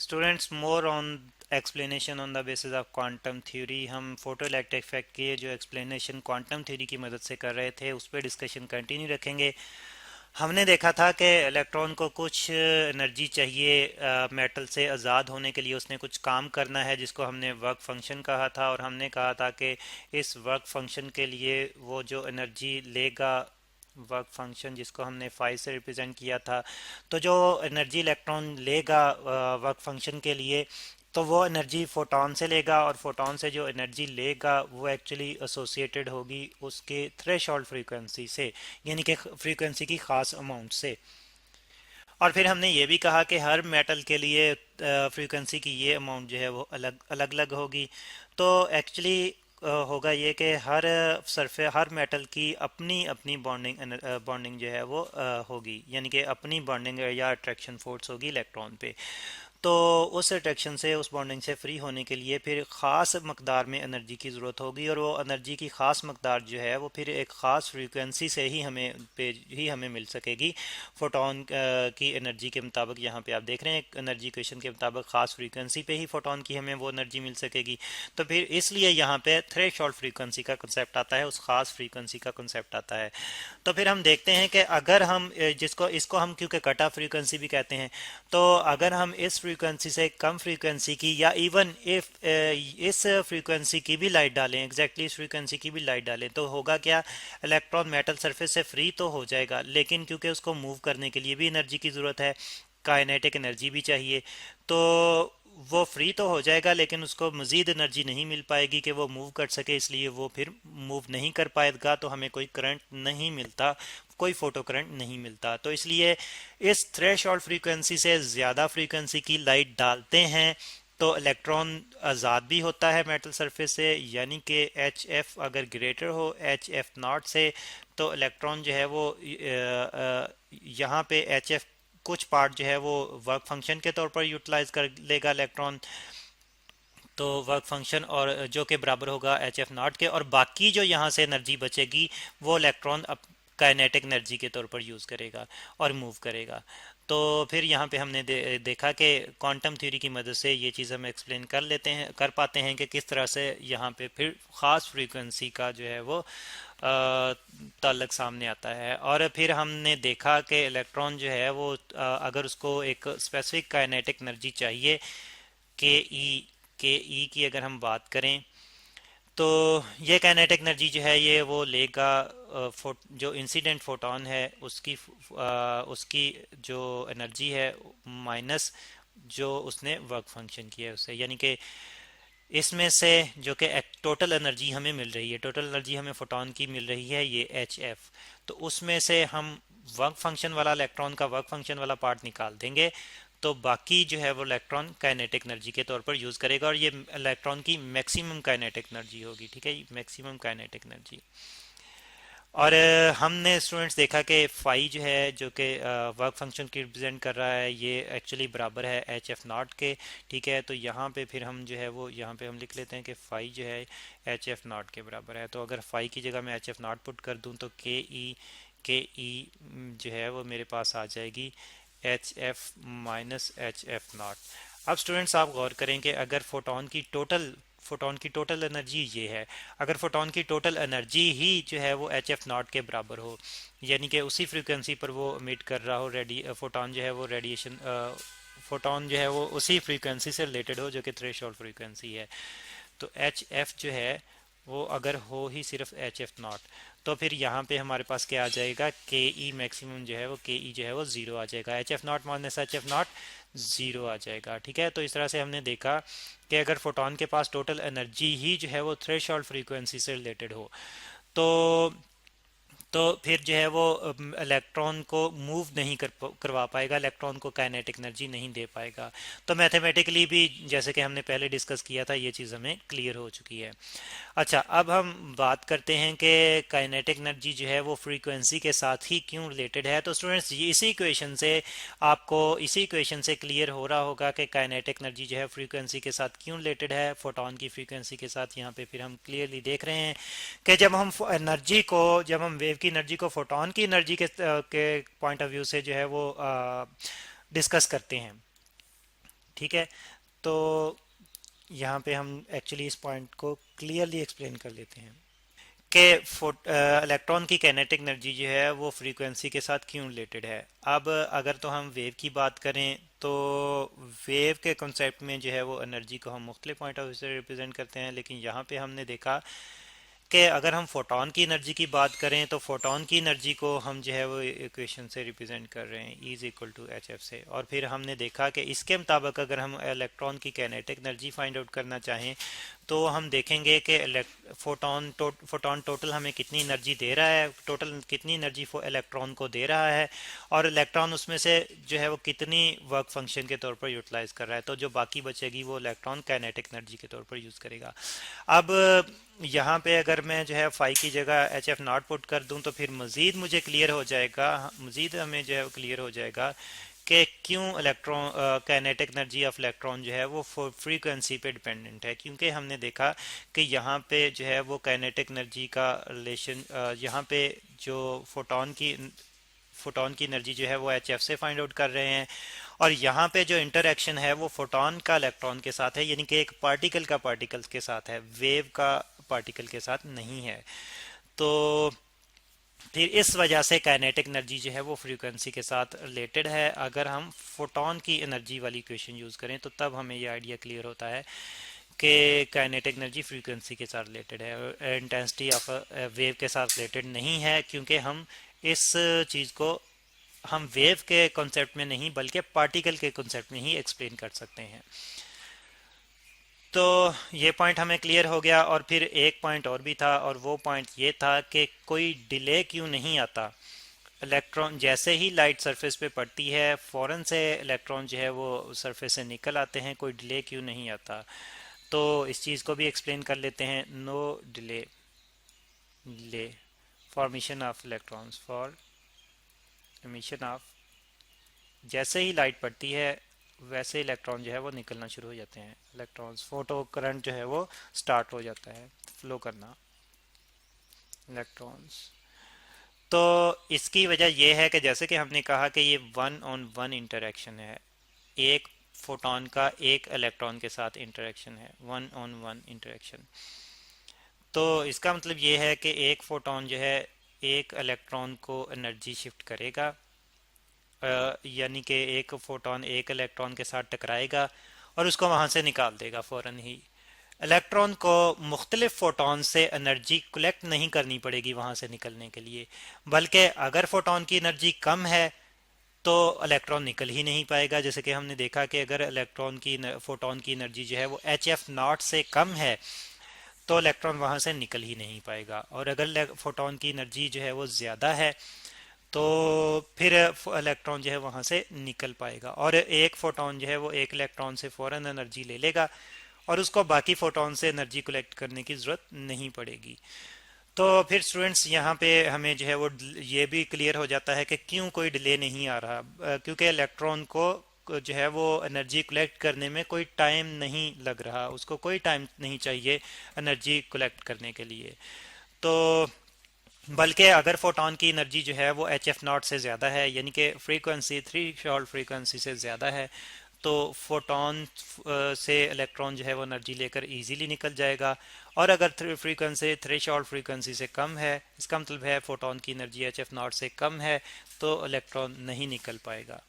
Students more on explanation on the basis of quantum theory. हम photo electric effect की जो explanation quantum theory की मदद से कर रहे थे उस पर डिस्कशन कंटिन्यू रखेंगे। हमने देखा था कि इलेक्ट्रॉन को कुछ एनर्जी चाहिए मेटल से आज़ाद होने के लिए, उसने कुछ काम करना है जिसको हमने वर्क फंक्शन कहा था। और हमने कहा था कि इस वर्क फंक्शन के लिए वो जो एनर्जी लेगा, वर्क फंक्शन जिसको हमने फाइव से रिप्रेजेंट किया था, तो जो एनर्जी इलेक्ट्रॉन लेगा वर्क फंक्शन के लिए, तो वो एनर्जी फोटॉन से लेगा। और फोटॉन से जो एनर्जी लेगा वो एक्चुअली एसोसिएटेड होगी उसके थ्रेशोल्ड फ्रीक्वेंसी से, यानी कि फ्रीक्वेंसी की ख़ास अमाउंट से। और फिर हमने ये भी कहा कि हर मेटल के लिए फ्रीक्वेंसी की ये अमाउंट जो है वो अलग अलग अलग होगी। तो एक्चुअली होगा ये कि हर मेटल की अपनी अपनी बॉन्डिंग जो है वो होगी, यानी कि अपनी बॉन्डिंग या अट्रैक्शन फोर्स होगी इलेक्ट्रॉन पे। तो उस अट्रैक्शन से, उस बॉन्डिंग से फ्री होने के लिए फिर ख़ास मकदार में एनर्जी की ज़रूरत होगी। और वो एनर्जी की ख़ास मकदार जो है वो फिर एक ख़ास फ्रीक्वेंसी से ही हमें मिल सकेगी। फोटोन की एनर्जी के मुताबिक, यहाँ पे आप देख रहे हैं एनर्जी इक्वेशन के मुताबिक ख़ास फ्रीक्वेंसी पे ही फोटोन की हमें वो एनर्जी मिल सकेगी। तो फिर इसलिए यहाँ पे थ्रेशोल्ड फ्रीक्वेंसी का कंसेप्ट आता है, उस ख़ास फ्रीक्वेंसी का कंसेप्ट आता है। तो फिर हम देखते हैं कि अगर हम जिसको इसको हम क्योंकि कट ऑफ फ्रीक्वेंसी भी कहते हैं, तो अगर हम इस फ्रीक्वेंसी से कम फ्रीक्वेंसी की या इवन इफ इस फ्रीक्वेंसी की भी लाइट डालें, एग्जैक्टली इस फ्रीक्वेंसी की भी लाइट डालें, तो होगा क्या? इलेक्ट्रॉन मेटल सरफेस से फ्री तो हो जाएगा, लेकिन क्योंकि उसको मूव करने के लिए भी एनर्जी की ज़रूरत है, काइनेटिक एनर्जी भी चाहिए, तो वो फ्री तो हो जाएगा लेकिन उसको मज़ीद एनर्जी नहीं मिल पाएगी कि वो मूव कर सके, इसलिए वो फिर मूव नहीं कर पाएगा। तो हमें कोई करंट नहीं मिलता, कोई फोटो करंट नहीं मिलता। तो इसलिए इस थ्रेशोल्ड फ्रीक्वेंसी से ज़्यादा फ्रीक्वेंसी की लाइट डालते हैं तो इलेक्ट्रॉन आज़ाद भी होता है मेटल सरफेस से, यानी कि एच एफ अगर ग्रेटर हो एच एफ नॉट से, तो इलेक्ट्रॉन जो है वो यहाँ पे एच एफ कुछ पार्ट जो है वो वर्क फंक्शन के तौर पर यूटिलाइज कर लेगा इलेक्ट्रॉन, तो वर्क फंक्शन और जो कि बराबर होगा एच एफ नॉट के। और बाकी जो यहाँ से एनर्जी बचेगी वो इलेक्ट्रॉन अब काइनेटिक एनर्जी के तौर पर यूज़ करेगा और मूव करेगा। तो फिर यहाँ पे हमने देखा कि क्वांटम थ्योरी की मदद से ये चीज़ हम एक्सप्लेन कर पाते हैं कि किस तरह से यहाँ पे फिर ख़ास फ्रीक्वेंसी का जो है वो ताल्लुक सामने आता है। और फिर हमने देखा कि इलेक्ट्रॉन जो है वो अगर उसको एक स्पेसिफिक काइनेटिक एनर्जी चाहिए, के ई की अगर हम बात करें, तो ये काइनेटिक एनर्जी जो है ये वो लेगा जो इंसिडेंट फोटोन है उसकी जो एनर्जी है माइनस जो उसने वर्क फंक्शन किया है उससे, यानी कि इसमें से जो कि टोटल एनर्जी हमें मिल रही है, टोटल एनर्जी हमें फोटोन की मिल रही है ये एच एफ। तो उसमें से हम वर्क फंक्शन वाला, इलेक्ट्रॉन का वर्क फंक्शन वाला पार्ट निकाल देंगे, तो बाकी जो है वो इलेक्ट्रॉन काइनेटिक एनर्जी के तौर पर यूज़ करेगा। और ये इलेक्ट्रॉन की मैक्सिमम काइनेटिक एनर्जी होगी, ठीक है, मैक्सिमम काइनेटिक एनर्जी। और हमने स्टूडेंट्स देखा कि फाई जो है जो कि वर्क फंक्शन की रिप्रेजेंट कर रहा है, ये एक्चुअली बराबर है एच एफ नॉट के, ठीक है। तो यहाँ पे फिर हम जो है वो यहाँ पे हम लिख लेते हैं कि फाई जो है एच एफ नॉट के बराबर है। तो अगर फाई की जगह मैं एच एफ नॉट पुट कर दूँ तो के ई जो है वो मेरे पास आ जाएगी H F minus H F not. अब स्टूडेंट्स आप गौर करें कि अगर फोटोन की टोटल एनर्जी ये है, अगर फोटोन की टोटल एनर्जी ही जो है वो एच एफ नॉट के बराबर हो, यानी कि उसी फ्रीक्वेंसी पर वो एमिट कर रहा हो, फोटोन जो है वो रेडिएशन, फोटोन जो है वो उसी फ्रीक्वेंसी से रिलेटेड हो जो कि थ्रेशोल्ड फ्रीक्वेंसी है, तो एच एफ जो है वो अगर हो ही सिर्फ एच एफ नॉट, तो फिर यहाँ पे हमारे पास क्या आ जाएगा, के ई मैक्सिमम जो है वो के ई जो है वो ज़ीरो आ जाएगा, H F naught minus H F naught zero आ जाएगा, ठीक है। तो इस तरह से हमने देखा कि अगर फोटोन के पास टोटल एनर्जी ही जो है वो थ्रेशोल्ड फ्रीक्वेंसी से रिलेटेड हो, तो फिर जो है वो इलेक्ट्रॉन को मूव नहीं करवा पाएगा, इलेक्ट्रॉन को काइनेटिक एनर्जी नहीं दे पाएगा। तो मैथमेटिकली भी जैसे कि हमने पहले डिस्कस किया था ये चीज़ हमें क्लियर हो चुकी है। अच्छा, अब हम बात करते हैं कि काइनेटिक एनर्जी जो है वो फ्रीक्वेंसी के साथ ही क्यों रिलेटेड है। तो स्टूडेंट्स इसी इक्वेशन से क्लियर हो रहा होगा कि काइनेटिक एनर्जी जो है फ्रीक्वेंसी के साथ क्यों रिलेटेड है फोटोन की फ्रीक्वेंसी के साथ। यहाँ पे फिर हम क्लियरली देख रहे हैं कि जब हम वेव की एनर्जी को फोटोन की एनर्जी के पॉइंट ऑफ व्यू से जो है वो डिस्कस करते हैं, ठीक है। तो यहाँ पे हम एक्चुअली इस पॉइंट को क्लियरली एक्सप्लेन कर लेते हैं कि इलेक्ट्रॉन की काइनेटिक एनर्जी जो है वो फ्रीक्वेंसी के साथ क्यों रिलेटेड है। अब अगर तो हम वेव की बात करें तो वेव के कॉन्सेप्ट में जो है वो एनर्जी को हम मुख्तलिफ पॉइंट ऑफ व्यू से रिप्रेजेंट करते हैं, लेकिन यहाँ पे हमने देखा कि अगर हम फोटोन की एनर्जी की बात करें तो फोटोन की एनर्जी को हम जो है वो इक्वेशन से रिप्रेजेंट कर रहे हैं, E is equal to H F से। और फिर हमने देखा कि इसके मुताबिक अगर हम इलेक्ट्रॉन की काइनेटिक एनर्जी फाइंड आउट करना चाहें तो हम देखेंगे कि फोटोन टोटल हमें कितनी एनर्जी दे रहा है, टोटल कितनी एनर्जी इलेक्ट्रॉन को दे रहा है, और इलेक्ट्रॉन उसमें से जो है वो कितनी वर्क फंक्शन के तौर पर यूटिलाइज कर रहा है। तो जो बाकी बचेगी वो इलेक्ट्रॉन काइनेटिक एनर्जी के तौर पर यूज़ करेगा। अब यहाँ पे अगर मैं जो है फाई की जगह एच एफ नॉट पुट कर दूं तो फिर मज़ीद मुझे क्लियर हो जाएगा, मज़ीद हमें जो है क्लियर हो जाएगा कि क्यों electron kinetic energy of electron जो है वो फ्रीक्वेंसी पे डिपेंडेंट है। क्योंकि हमने देखा कि यहाँ पे जो है वो काइनेटिक एनर्जी का रिलेशन, यहाँ पे जो फोटोन की एनर्जी जो है वो एच एफ से फाइंड आउट कर रहे हैं, और यहाँ पे जो इंटरेक्शन है वो फोटोन का इलेक्ट्रॉन के साथ है, यानी कि एक पार्टिकल का पार्टिकल के साथ है, वेव का पार्टिकल के साथ नहीं है। तो फिर इस वजह से काइनेटिक एनर्जी जो है वो फ्रीक्वेंसी के साथ रिलेटेड है। अगर हम फोटोन की एनर्जी वाली इक्वेशन यूज़ करें तो तब हमें ये आइडिया क्लियर होता है कि काइनेटिक एनर्जी फ्रीक्वेंसी के साथ रिलेटेड है, इंटेंसिटी ऑफ वेव के साथ रिलेटेड नहीं है। क्योंकि हम इस चीज़ को हम वेव के कॉन्सेप्ट में नहीं बल्कि पार्टिकल के कॉन्सेप्ट में ही एक्सप्लेन कर सकते हैं। तो ये पॉइंट हमें क्लियर हो गया। और फिर एक पॉइंट और भी था, और वो पॉइंट ये था कि कोई डिले क्यों नहीं आता। इलेक्ट्रॉन जैसे ही लाइट सरफेस पे पड़ती है फौरन से इलेक्ट्रॉन जो है वो सरफेस से निकल आते हैं, कोई डिले क्यों नहीं आता। तो इस चीज़ को भी एक्सप्लेन कर लेते हैं। No delay, delay formation of electrons for emission of, जैसे ही लाइट पड़ती है वैसे इलेक्ट्रॉन जो है वो निकलना शुरू हो जाते हैं, इलेक्ट्रॉन्स फोटो करंट जो है वो स्टार्ट हो जाता है फ्लो करना इलेक्ट्रॉन्स। तो इसकी वजह यह है कि जैसे कि हमने कहा कि ये वन ऑन वन इंटरेक्शन है, एक फोटोन का एक इलेक्ट्रॉन के साथ इंटरेक्शन है, वन ऑन वन इंटरेक्शन। तो इसका मतलब ये है कि एक फोटोन जो है एक इलेक्ट्रॉन को एनर्जी शिफ्ट करेगा, यानी कि एक फोटोन एक इलेक्ट्रॉन के साथ टकराएगा और उसको वहां से निकाल देगा फ़ौरन ही। इलेक्ट्रॉन को मुख्तलिफ फोटोन से एनर्जी कलेक्ट नहीं करनी पड़ेगी वहां से निकलने के लिए, बल्कि अगर फोटोन की एनर्जी कम है तो इलेक्ट्रॉन निकल ही नहीं पाएगा। जैसे कि हमने देखा कि अगर फोटोन की एनर्जी जो है वो एच एफ नॉट से कम है तो इलेक्ट्रॉन वहां से निकल ही नहीं पाएगा, और अगर फोटोन की एनर्जी जो है वो ज़्यादा है तो फिर इलेक्ट्रॉन जो है वहां से निकल पाएगा, और एक फोटोन जो है वो एक इलेक्ट्रॉन से फ़ौरन एनर्जी ले लेगा और उसको बाकी फोटोन से एनर्जी कलेक्ट करने की ज़रूरत नहीं पड़ेगी। तो फिर स्टूडेंट्स यहाँ पे हमें जो है वो ये भी क्लियर हो जाता है कि क्यों कोई डिले नहीं आ रहा, क्योंकि इलेक्ट्रॉन को जो है वो एनर्जी कलेक्ट करने में कोई टाइम नहीं लग रहा, उसको कोई टाइम नहीं चाहिए एनर्जी कलेक्ट करने के लिए। तो बल्कि अगर फोटोन की एनर्जी जो है वो एच एफ नॉट से ज़्यादा है, यानी कि फ्रीक्वेंसी थ्री शॉर्ट फ्रीक्वेंसी से ज़्यादा है, तो फोटोन से इलेक्ट्रॉन जो है वो एनर्जी लेकर इजीली निकल जाएगा। और अगर फ्रीक्वेंसी थ्री शॉर्ट फ्रीक्वेंसी से कम है, इसका मतलब है फोटोन की एनर्जी एच एफ नॉट से कम है, तो इलेक्ट्रॉन नहीं निकल पाएगा।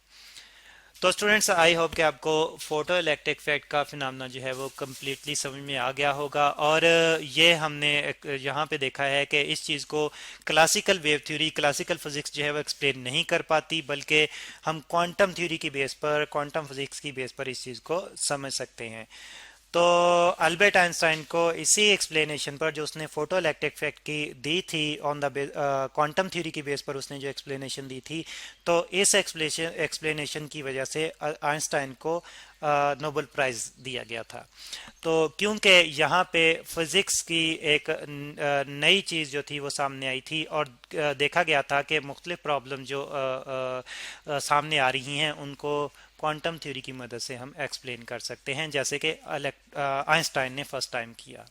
तो स्टूडेंट्स आई होप कि आपको फोटो इलेक्ट्रिक इफेक्ट का फिनोमेना जो है वो कम्प्लीटली समझ में आ गया होगा। और ये हमने यहाँ पे देखा है कि इस चीज़ को classical wave theory, classical physics जो है वो एक्सप्लेन नहीं कर पाती, बल्कि हम क्वांटम थ्योरी की बेस पर, क्वांटम फिजिक्स की बेस पर इस चीज़ को समझ सकते हैं। तो अल्बर्ट आइंस्टाइन को इसी एक्सप्लेनेशन पर जो उसने फोटो इलेक्ट्रिक इफेक्ट की दी थी ऑन द क्वांटम थ्योरी की बेस पर उसने जो एक्सप्लेनेशन दी थी, तो इस एक्सप्लेनेशन की वजह से आइंस्टाइन को नोबेल प्राइज़ दिया गया था। तो क्योंकि यहाँ पे फिज़िक्स की एक नई चीज़ जो थी वो सामने आई थी, और देखा गया था कि मुख्तलिफ प्रॉब्लम जो सामने आ रही हैं उनको क्वांटम थ्योरी की मदद से हम एक्सप्लेन कर सकते हैं, जैसे कि आइंस्टाइन ने फर्स्ट टाइम किया।